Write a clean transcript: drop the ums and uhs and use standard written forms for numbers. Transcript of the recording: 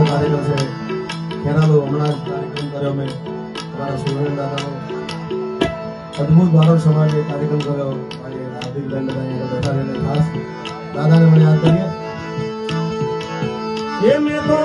કાર્યક્રમ છે ખેરાલુ હમણાં કાર્યક્રમ કર્યો મેં અમારા સુરેન્દ્ર દાદાનો અદ્ભુત બારોટ સમાજે કાર્યક્રમ કર્યો આજે હાર્દિકભાઈ બધા અહીંયા બેઠા રહીને ખાસ દાદાને મને યાદ કરીએ એ મેં તો